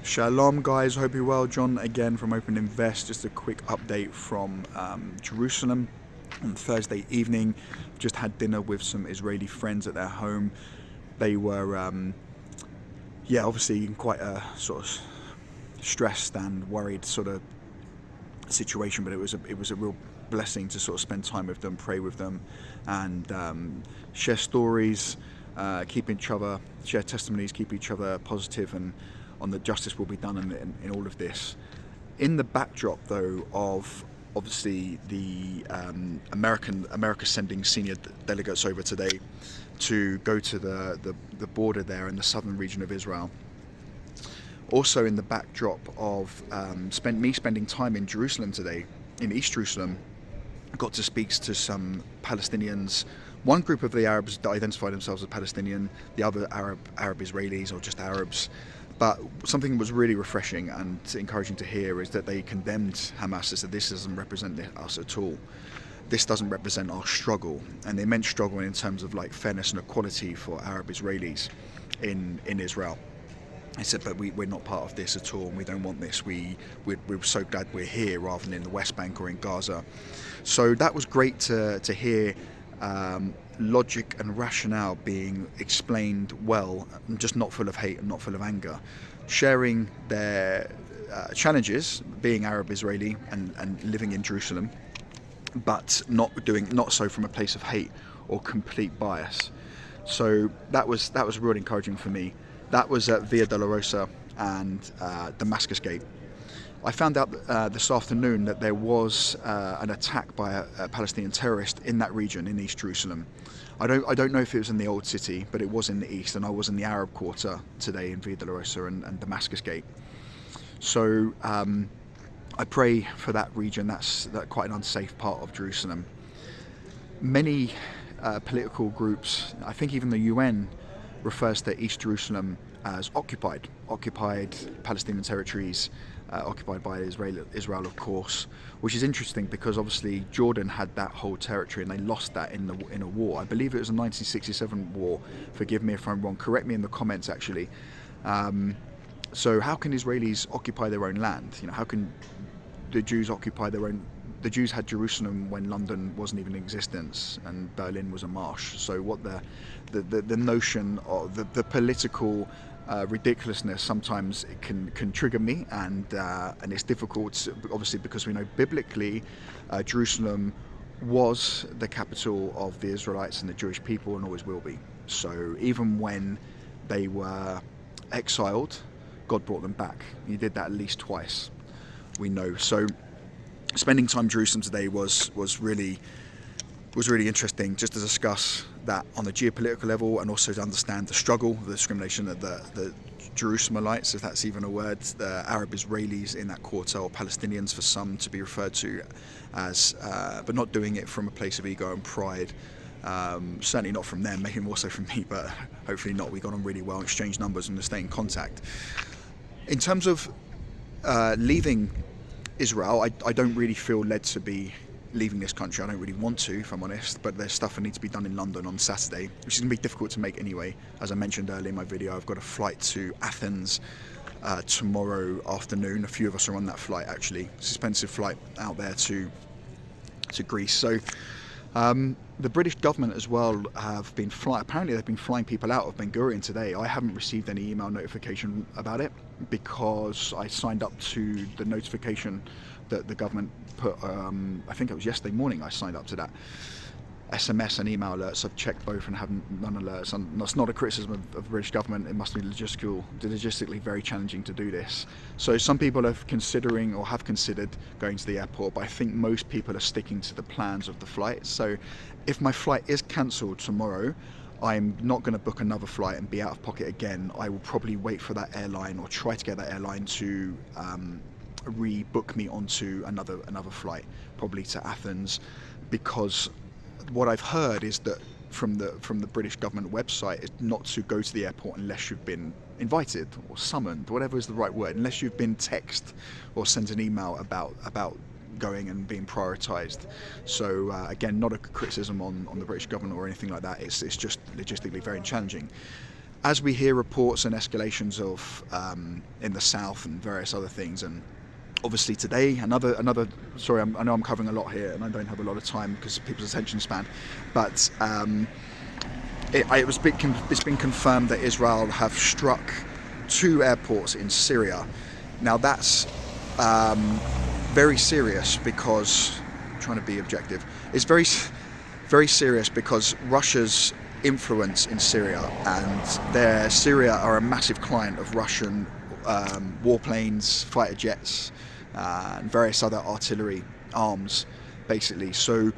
Shalom guys, hope you're well. John again from Open Invest. Just a quick update from Jerusalem on Thursday evening. Just had dinner with some Israeli friends at their home. They were obviously in quite a sort of stressed and worried sort of situation, but it was a real blessing to sort of spend time with them, pray with them, and share stories, keep each other, share testimonies, keep each other positive, and on that justice will be done in all of this. In the backdrop, though, of obviously the America sending senior delegates over today to go to the border there in the southern region of Israel. Also in the backdrop of spending time in Jerusalem today, in East Jerusalem, I got to speak to some Palestinians. One group of the Arabs that identify themselves as Palestinian, the other Arab Israelis or just Arabs. But something that was really refreshing and encouraging to hear is that they condemned Hamas. They said this doesn't represent us at all. This doesn't represent our struggle. And they meant struggle in terms of like fairness and equality for Arab Israelis in Israel. They said, but we're not part of this at all, and we don't want this. We're so glad we're here rather than in the West Bank or in Gaza. So that was great to hear. Logic and rationale being explained well, and just not full of hate and not full of anger, sharing their challenges being Arab Israeli and living in Jerusalem, but not so from a place of hate or complete bias. So that was really encouraging for me. That was at Via Dolorosa and Damascus Gate. I found out this afternoon that there was an attack by a Palestinian terrorist in that region in East Jerusalem. I don't know if it was in the old city, but it was in the east, and I was in the Arab quarter today in Via Dolorosa and Damascus Gate. So I pray for that region. That's quite an unsafe part of Jerusalem. Many political groups, I think even the UN, refers to East Jerusalem as occupied Palestinian territories, occupied by Israel, of course, which is interesting because obviously Jordan had that whole territory and they lost that in a war. I believe it was a 1967 war. Forgive me if I'm wrong. Correct me in the comments, actually. So how can Israelis occupy their own land? You know, how can the Jews occupy their own? The Jews had Jerusalem when London wasn't even in existence and Berlin was a marsh. So what the notion of the political ridiculousness sometimes it can trigger me, and it's difficult, obviously, because we know biblically Jerusalem was the capital of the Israelites and the Jewish people and always will be. So even when they were exiled, God brought them back. He did that at least twice, we know. So spending time in Jerusalem today was really interesting, just to discuss that on the geopolitical level and also to understand the struggle, the discrimination of the Jerusalemites, if that's even a word, the Arab Israelis in that quarter, or Palestinians for some to be referred to as, but not doing it from a place of ego and pride. Certainly not from them, maybe more so from me, but hopefully not. We got on really well, exchanged numbers and to stay in contact. In terms of leaving Israel, I don't really feel led to be leaving this country. I don't really want to, if I'm honest, but there's stuff that needs to be done in London on Saturday, which is going to be difficult to make anyway. As I mentioned earlier in my video, I've got a flight to Athens tomorrow afternoon. A few of us are on that flight, actually. It's an expensive flight out there to Greece. So the British government as well have been apparently they've been flying people out of Ben Gurion today. I haven't received any email notification about it because I signed up to the notification that the government put, I think it was yesterday morning I signed up to that. SMS and email alerts, I've checked both and haven't none alerts. And that's not a criticism of the British government. It must be logistically very challenging to do this. So some people are considering or have considered going to the airport, but I think most people are sticking to the plans of the flight. So if my flight is cancelled tomorrow, I'm not going to book another flight and be out of pocket again. I will probably wait for that airline or try to get that airline to rebook me onto another flight, probably to Athens, because what I've heard is that from the British government website is not to go to the airport unless you've been invited or summoned, whatever is the right word, unless you've been texted or sent an email about going and being prioritised. So again, not a criticism on the British government or anything like that. It's just logistically very challenging. as we hear reports and escalations of in the south and various other things, and obviously today another sorry, I know I'm covering a lot here and I don't have a lot of time because of people's attention span, but it's been confirmed that Israel have struck 2 airports in Syria. Now that's very serious, because I'm trying to be objective. It's very serious because Russia's influence in Syria, and Syria are a massive client of Russian warplanes, fighter jets, and various other artillery arms, basically. So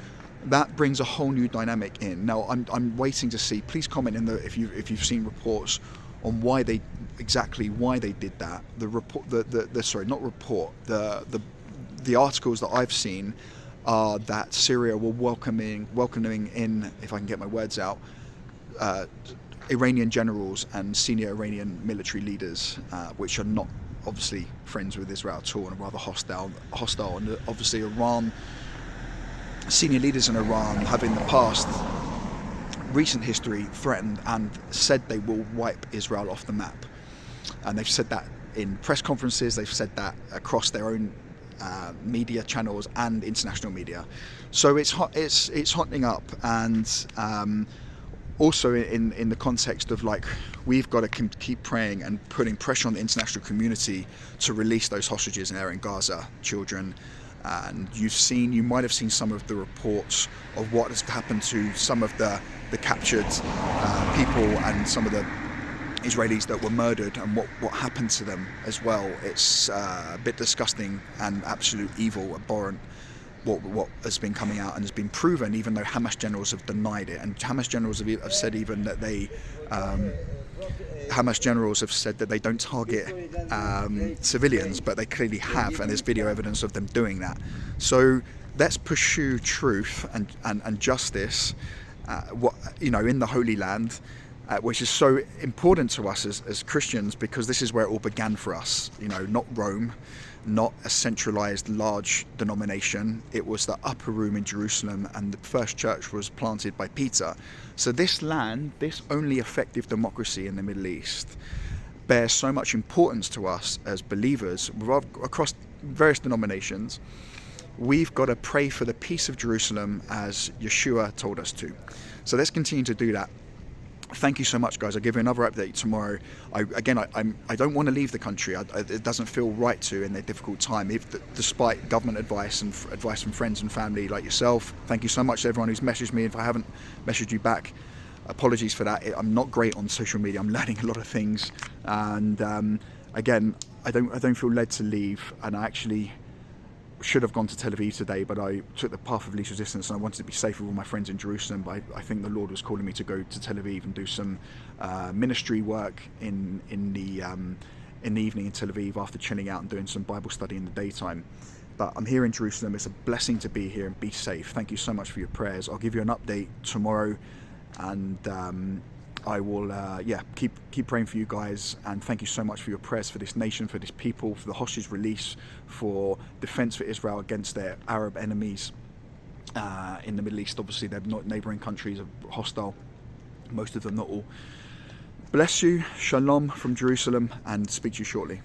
that brings a whole new dynamic in. Now I'm waiting to see. Please comment if you've seen reports on why they did that. The articles that I've seen are that Syria were welcoming in, if I can get my words out, Iranian generals and senior Iranian military leaders, which are not obviously friends with Israel at all and are rather hostile. And obviously Iran, senior leaders in Iran have in the past, recent history, threatened and said they will wipe Israel off the map. And they've said that in press conferences, they've said that across their own media channels and international media. So it's hotting up, and also in the context of, like, we've got to keep praying and putting pressure on the international community to release those hostages there in Gaza, children. And you might have seen some of the reports of what has happened to some of the captured people and some of the Israelis that were murdered, and what happened to them as well. It's a bit disgusting and absolute evil, abhorrent, what has been coming out and has been proven, even though Hamas generals have denied it. And Hamas generals have said even that they don't target civilians, but they clearly have, and there's video evidence of them doing that. So let's pursue truth and justice, in the Holy Land, which is so important to us as Christians, because this is where it all began for us. Not Rome, not a centralized large denomination. It was the upper room in Jerusalem, and the first church was planted by Peter. So this land, this only effective democracy in the Middle East, bears so much importance to us as believers across various denominations. We've got to pray for the peace of Jerusalem as Yeshua told us to. So let's continue to do that. Thank you so much, guys. I'll give you another update tomorrow. I don't want to leave the country. It doesn't feel right to in a difficult time, despite government advice and advice from friends and family like yourself. Thank you so much to everyone who's messaged me. If I haven't messaged you back, apologies for that. I'm not great on social media. I'm learning a lot of things, and again, I don't feel led to leave, and I actually should have gone to Tel Aviv today, but I took the path of least resistance, and I wanted to be safe with all my friends in Jerusalem. But I think the Lord was calling me to go to Tel Aviv and do some ministry work in the evening in Tel Aviv, after chilling out and doing some Bible study in the daytime. But I'm here in Jerusalem. It's a blessing to be here and be safe. Thank you so much for your prayers. I'll give you an update tomorrow, and I will keep praying for you guys, and thank you so much for your prayers for this nation, for this people, for the hostage release, for defense for Israel against their Arab enemies in the Middle East. Obviously, they're not neighboring countries, are hostile, most of them, not all. Bless you, shalom from Jerusalem, and speak to you shortly.